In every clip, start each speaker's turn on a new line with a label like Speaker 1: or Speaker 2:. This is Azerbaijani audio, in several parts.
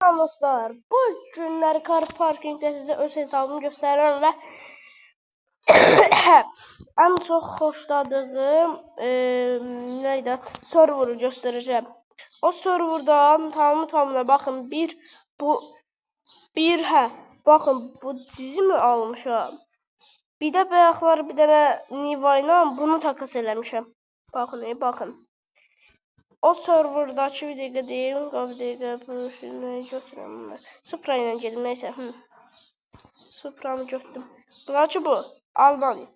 Speaker 1: Dostlar, bu günlər car parkingdə sizə öz hesabımı göstərirəm və ən çox xoşladığım neydi? Serveri göstərəcəm. O serverdan tamamına baxın baxın bu dizimi almışam. Bir də bayaqlar bir dənə Niva ilə bunu takas eləmişəm. Baxın. O serverdakı bir dəqiqə deyim, bir dəqiqə bu filmi götürəm. Supra ilə gedim, neysə. Supranı götürdüm. Bırakı bu, Almanya.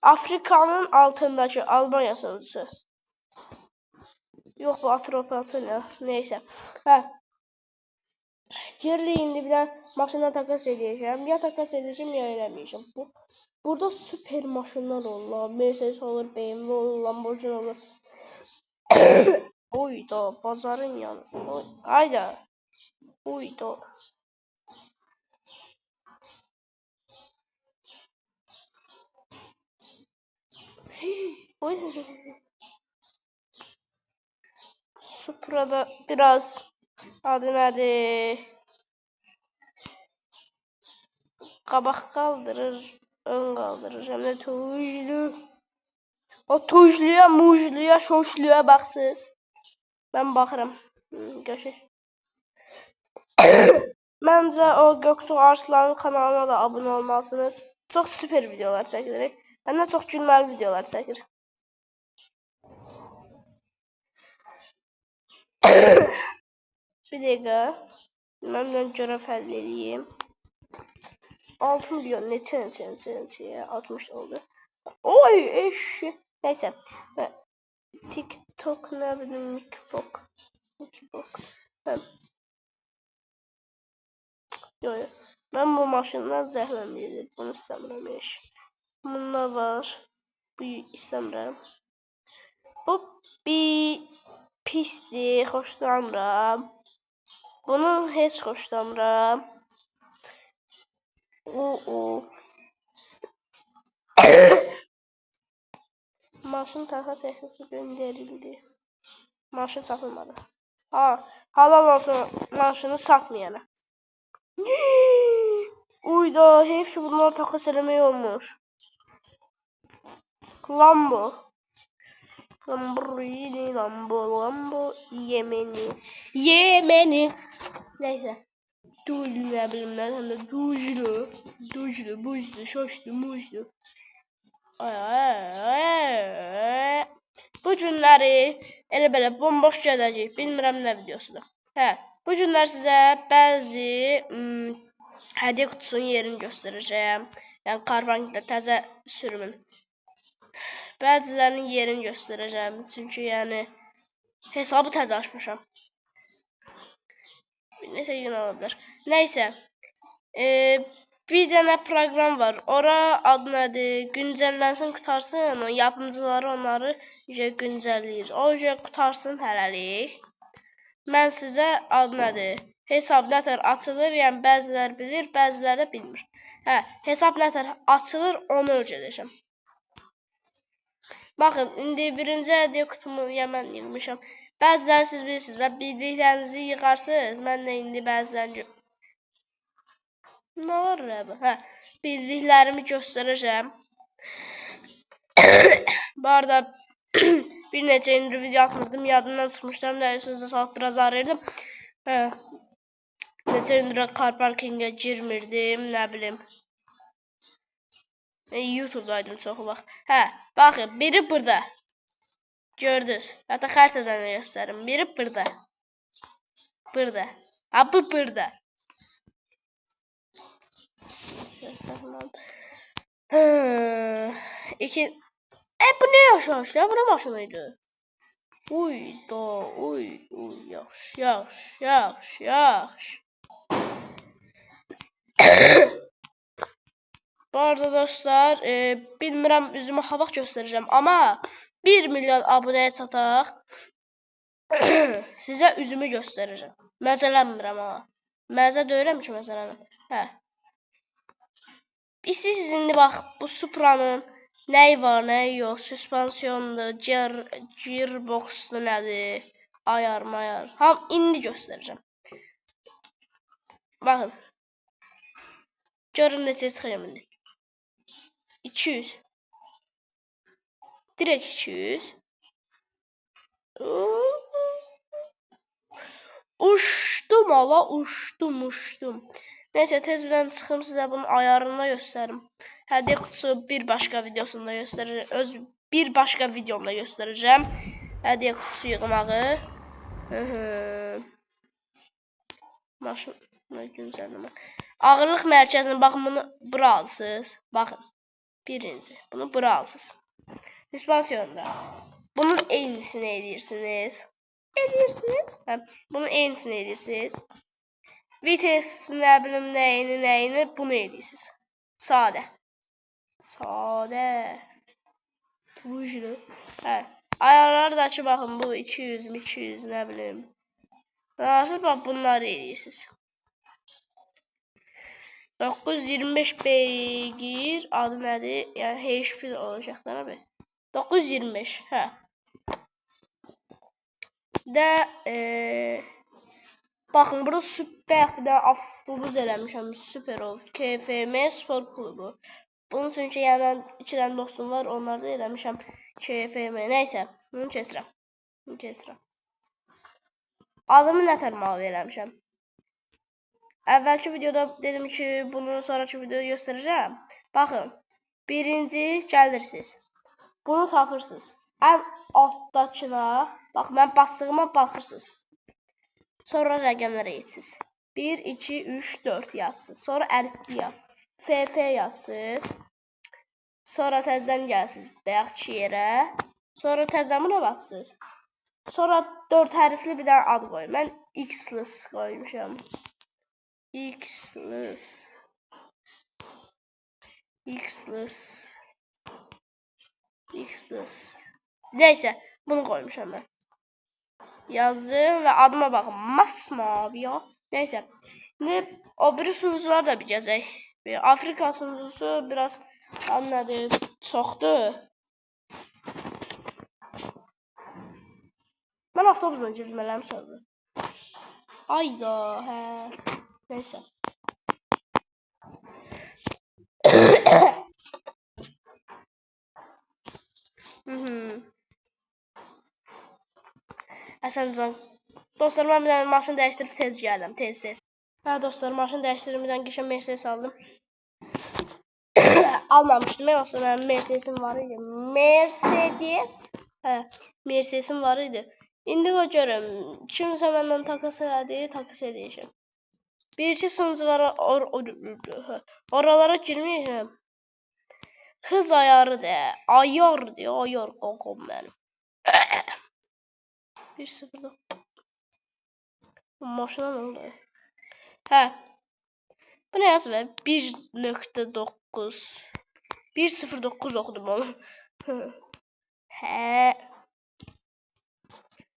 Speaker 1: Afrikanın altındakı Almanya sözcüsü. Yox, bu Atropatena, neysə. Geri indi bir də maşına takas edəcəm. Ya takas edəcəm, ya eləməyəcəm. Burada süper maşınlar olur. Mercedes olur, BMW olur, Lamborghini olur. Uyda, bazarın yanı. Hayda. Uyda. Supra'da biraz adı nədir? Qabaq qaldırır, ön qaldırır. Hem de tujlu. O tujluya, mujluya, şoşluya baxsız. Ben baxıram. Görüşürüz. Məncə o Göktuğ Arslan'ın kanalına da abunə olmalısınız. Çox süper videolar çəkirik. Həm də çox gülməli videolar çəkir. Bir dəqiqə. Mən görə həll edeyim. 6 milyon neçə 60 oldu. Oy eşi. Neysə. TikTok nə bilim Nikbok. Yox. Mən bu maşından zəhləmliydim. Bunu istəmirəm heç. Bunda var. Bu istəmirəm. Bu bir pisdir, xoşlamıram. Bunu heç xoşlamıram. Maşın takas təklifı göndərildi. Maşın satılmadı. Halal olsun maşını satmayana. Uyda, heyf ki bunları takas eləmək olmur. Lambo, Yemeni. Neyse. Dujlu nə bilim nə, həm də dujlu, bujlu, şoşlu, mujlu. Bu günləri elə belə bomboş gələcək. Bilmirəm nə videosudur. Bu günlər sizə bəzi hədiyyə qutusunun yerini göstərəcəm. Yəni Carparkingdə təzə sürümün. Bəzilərinin yerini göstərəcəm. Çünki yəni hesabı təzə açmışam. Nəsə gün ola bilər. Nəysə. Bir dənə proqram var. Ora adı nədir? Güncəllənsin, qutarsın. O yapımcıları onları güncəlləyir. O qutarsın hələlik. Mən sizə adı nədir? Hesab nətər açılır? Yəni bəzilər bilir, bəzilər də bilmir. Hesab nətər açılır, onu öyrədəcəm. Baxın, indi birinci hədiyyə kutumu mən yığmışam. Bəziləri siz bilirsiniz, bildiklərinizi yığarsınız. Mən də indi bəzilərini nə var bu? Bildiklərimi göstərəcəm. Bu arada bir neçə gündür video atmadım, yadımdan çıxmışdım. Dəyişsizə salıb biraz arayırdım. Neçə gündür Carparkingə girmirdim, nə bilim. YouTube'daydım çoxu vaxt. Baxın, biri burada. Gördünüz. Hətta xəritədən də göstərim. Biri burada. Burada. Bu burada. Bu ne yaşamış ya? Bu ne maşınıydı? Uy, yaxşı. Bu arada dostlar, bilmirəm üzümü havaq göstərəcəm, amma 1 milyon abunəyə çataq, sizə üzümü göstərəcəm. Məzələnmirəm amma. Məzə deyirəm ki, məsələn. Siz indi bax, bu Supra'nın nəyi var, nəyi yox, süspansiyondur, gearboxdur, nədir, ayar. Indi göstərəcəm. Baxın. Görün necə çıxıram indi. 200. Direkt 200. Uçdum ala, uçdum. Neyse tezdən çıxım sizə bunun ayarını göstərim. Hədiyyə kutusu bir başqa videosunda göstərəcəm. Bir başqa videomda göstərəcəm. Hədiyyə kutusu yığmağı. Maşın güncəllənmə. Ağırlıq mərkəzini baxın bunu bura alsınız. Baxın. Birinci. Bunu bura alsınız. Süspansiyonda. Bunun eynisini edirsiniz. Bunun eynisini edirsiniz. Vites nə bilim nəyini bunu edirsiniz. Sadə. Bujlu. Ayarları da ki baxın bu 200 nə bilim. Siz bax bunları edirsiniz. 925 beygir adı nədir? Yəni HP olacaqlar abi. 925. De baxın burada süper bir də avtobus eləmişəm. Süper oldu. KFM Spor Klubu. Bunun üçün ki yəni 2 dənə dostum var. Onları da eləmişəm. KFM. Nəysə, bunu keçirəm. Adımı nətər mavi eləmişəm. Əvvəlki videoda dedim ki, bunu sonraki videoda göstərəcəm. Baxın. Birinci gəlirsiniz. Bunu tapırsınız. Ən altdakına, bax mən basdığıma basırsınız. Sonra rəqəmlərə geçsiniz. 1, 2, 3, 4 yazsınız. Sonra əlifba, FF yazsınız. Sonra təzədən gəlsiniz bayaqki yerə. Sonra təzədən buna basırsınız. Sonra 4 hərfli bir dənə ad qoyun. Mən Xless qoymuşam. Xless. Neyse, bunu qoymuşam mən. Yazdım və adıma baxın. Masmavi ya. Neyse. Şimdi o biri sunucular da bir gəzək. Afrika sunucusu biraz anladı. Çoxdur. Mən avtobusla girməliyəm sonra. Ayda, Neyse. Həsəncan. Dostlar, mən bir dənə maşın dəyişdirib tez gəldim. Tez. Dostlar, maşın dəyişdirdim. Bir dənə qəşəng Mercedes aldım. Almamışdım. Dostlar, mənim Mercedesim var idi. Mercedesim var idi. İndi o görüm. Kimsə məndən takas elədi. Takas edəcəm. Bir-iki sunuculara oralara girməyəcəm. Hız ayarıdır. Ayar qoqum mənim. 1-0. Maşına nə oldu? Bu ne yazı be? 1.9 1.09 okudum onu.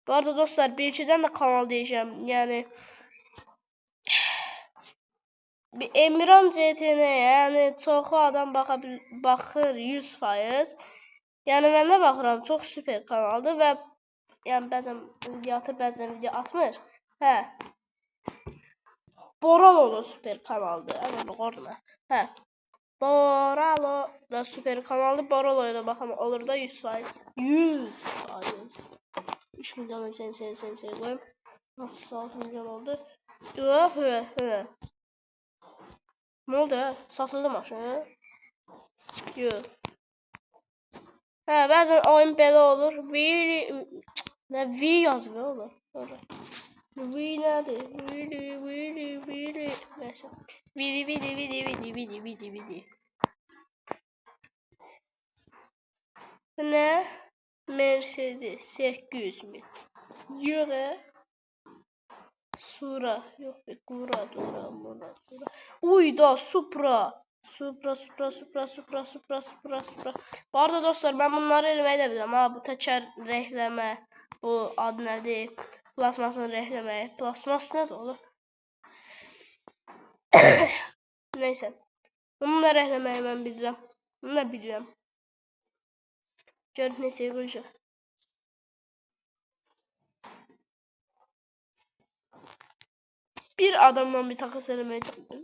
Speaker 1: Bu arada dostlar bir-ikiden de kanal diyeceğim. Yani bir Emirhan CTN yani çoxu adam baxır 100%. Yəni mən də baxıram, çox süper kanaldır və yəni bəzən video atır, bəzən video atmır. Boralo da süper kanaldır. Ama qorxma. Boralo da süper kanaldır. Boralo'ya da baxın olur da 100%. 100%. 3 milyon sen koyayım. Nasıl 6 milyon oldu? Ne oldu? Satıldı maşın. Yok. Bazen oyun belə olur. V yazmıyor olur. Orada. V nədir? Vili. Neyse. Vili. Ne? Mercedes 800 bin. Yox. Sura. Yox. Dura. Uyda. Supra. Bu arada dostlar ben bunları eləməyi də bilirəm. Bu təkər rəhləmə. Bu ad nədir? Plasmasını rəhləmək. Plasmas nədir olur? Neyse. Bunu da rəhləməyi mən bilirəm. Bunu da bilirəm. Görüb neçəyə qoyacaq. Bir adamla bir takas eləməyə çıxdım.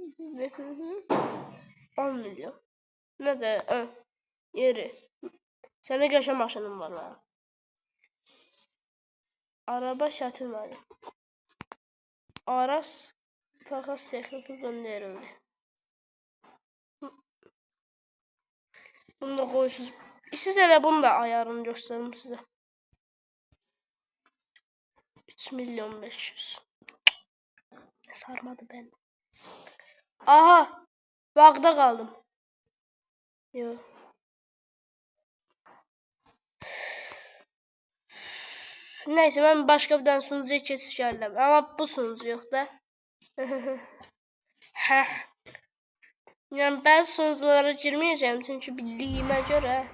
Speaker 1: 10 milyon. Nə də, yeri. Sənə qəşəng maşının var ha. Araba satılmadı. Aras takas teklifi gönderildi. Bunu da qoyusuz. Siz elə bunu da ayarını göstərim sizə. 3 milyon 500. Sarmadı beni. Aha! Bağda kaldım. Yok. Neyse ben başka bir tane sunucuya geçiş geldim. Ama bu sunucu yok da. Yani ben sunuculara girmeyeceğim çünkü bildiğime göre.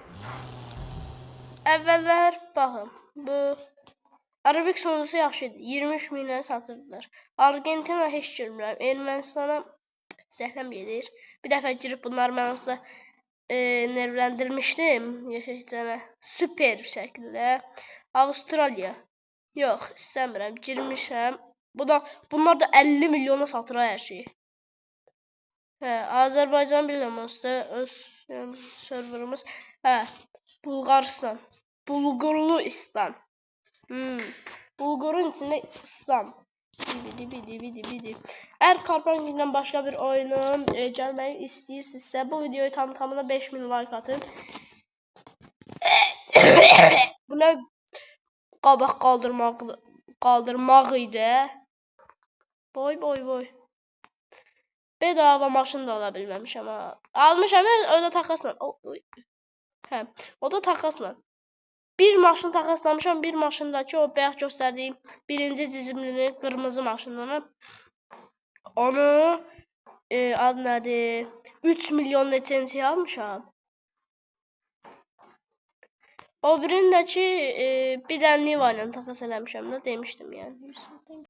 Speaker 1: Evveller bakın bu Arabik sunucusu yaxşıdır. 23 milyona satırdılar. Argentina heç girmirəm. Ermənistana zəhləm gedir. Bir dəfə girib bunları mən aslında nervləndirmişdim. Yaşayacağına. Süper bir şəkildə. Avustraliya. Yox, istəmirəm. Girmişəm. Bunlar da 50 milyona satır hər şeyi. Hə, Azərbaycan bilməmsə öz serverimiz. Hə, Bulqaristan. Bulgurluistan. Bulgurun içində İslam. Bidi. Eğer Carpenter'dan başka bir oyunun gelmeyi istəyirsinizsə, bu videoyu tamına 5000 like atın. Buna qabaq qaldırmaq idi. Boy. Bedava maşın da ala bilməmişəm ha. Almışam, o da takasla. Hə, o da takasla. Bir maşın takaslamışam, bir maşındakı o beyaz göstərdiyim birinci cizimlinin qırmızı maşınını. Onu adı nədir? 3 milyon neçənciyə almışam. O birindəki bir dənə Niva ilə takas eləmişəm də demişdim yəni.